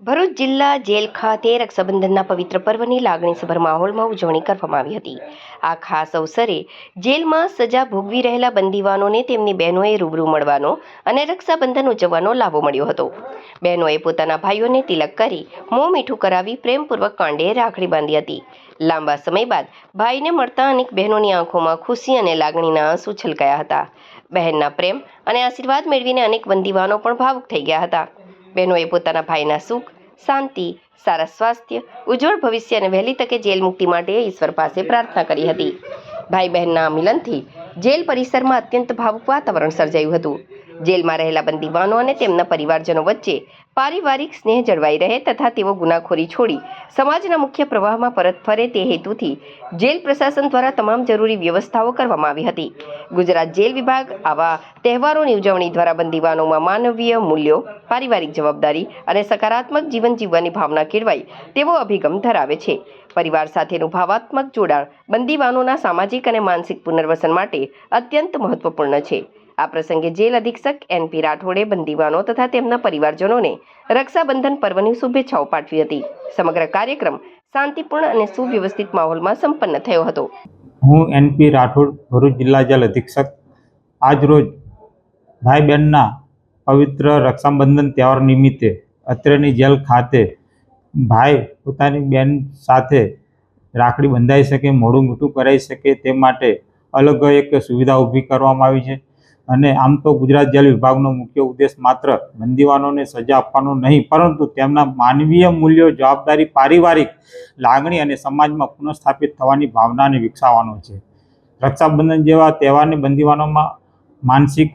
ભરૂચ જિલ્લા જેલ ખાતે રક્ષાબંધનના પવિત્ર પર્વની લાગણીસભર માહોલમાં ઉજવણી કરવામાં આવી હતી। આ ખાસ અવસરે જેલમાં સજા ભોગવી રહેલા બંદીવાનોને તેમની બહેનોએ રૂબરૂ મળવાનો અને રક્ષાબંધન ઉજવવાનો લાભો મળ્યો હતો। બહેનોએ પોતાના ભાઈઓને તિલક કરી મોં મીઠું કરાવી પ્રેમપૂર્વક કાંડે રાખડી બાંધી હતી। લાંબા સમય બાદ ભાઈને મળતા અનેક બહેનોની આંખોમાં ખુશી અને લાગણીના આંસુ છલકાયા હતા। બહેનના પ્રેમ અને આશીર્વાદ મેળવીને અનેક બંદીવાનો પણ ભાવુક થઈ ગયા હતા। બહેનોએ પોતાના ભાઈના સુખ, શાંતિ, સારા સ્વાસ્થ્ય, ઉજ્જવળ ભવિષ્ય અને વહેલી તકે જેલ મુક્તિ માટે ઈશ્વર પાસે પ્રાર્થના કરી હતી। ભાઈ બહેનના મિલનથી જેલ પરિસરમાં અત્યંત ભાવુક વાતાવરણ સર્જાયું હતું। જેલમાં રહેલા બંદીવાનો અને તેમના પરિવારજનો વચ્ચે પારિવારિક સ્નેહ જળવાઈ રહે તથા તેઓ ગુનાખોરી છોડી સમાજના મુખ્ય પ્રવાહમાં પરત ફરે તે હેતુથી જેલ પ્રશાસન દ્વારા તમામ જરૂરી વ્યવસ્થાઓ કરવામાં આવી હતી। ગુજરાત જેલ વિભાગ આવા તહેવારોની ઉજવણી દ્વારા બંદીવાનોમાં માનવીય મૂલ્યો, પારિવારિક જવાબદારી અને સકારાત્મક જીવન જીવવાની ભાવના કેળવાય તેવો અભિગમ ધરાવે છે। પરિવાર સાથેનું ભાવાત્મક જોડાણ બંદીવાનોના સામાજિક અને માનસિક પુનર્વસન માટે અત્યંત મહત્વપૂર્ણ છે। આ પ્રસંગે જેલ અધિક્ષક એનપી રાઠોડે બંદીવાનો તથા તેમના પરિવારજનોને રક્ષાબંધન પર્વની શુભેચ્છાઓ પાઠવી હતી। સમગ્ર કાર્યક્રમ શાંતિપૂર્ણ અને સુવ્યવસ્થિત માહોલમાં સંપન્ન થયો હતો। હું એનપી રાઠોડ, ભરૂચ જિલ્લા જેલ અધિક્ષક। આજ રોજ ભાઈ બહેનના પવિત્ર રક્ષાબંધન તહેવાર નિમિત્તે અત્રેની જેલ ખાતે ભાઈ પોતાની બહેન સાથે રાખડી બંધાઈ શકે, મોઢું મીઠું કરાવી શકે તે માટે અલગ એક સુવિધા ઊભી કરવામાં આવી છે। અને આમ તો ગુજરાત જેલ વિભાગનો મુખ્ય ઉદ્દેશ માત્ર બંદીવાનોને સજા આપવાનો નહીં, પરંતુ તેમના માનવીય મૂલ્યો, જવાબદારી, પારિવારિક લાગણી અને સમાજમાં પુનઃસ્થાપિત થવાની ભાવનાને વિકસાવવાનો છે। રક્ષાબંધન જેવા તહેવારને બંદીવાનોમાં માનસિક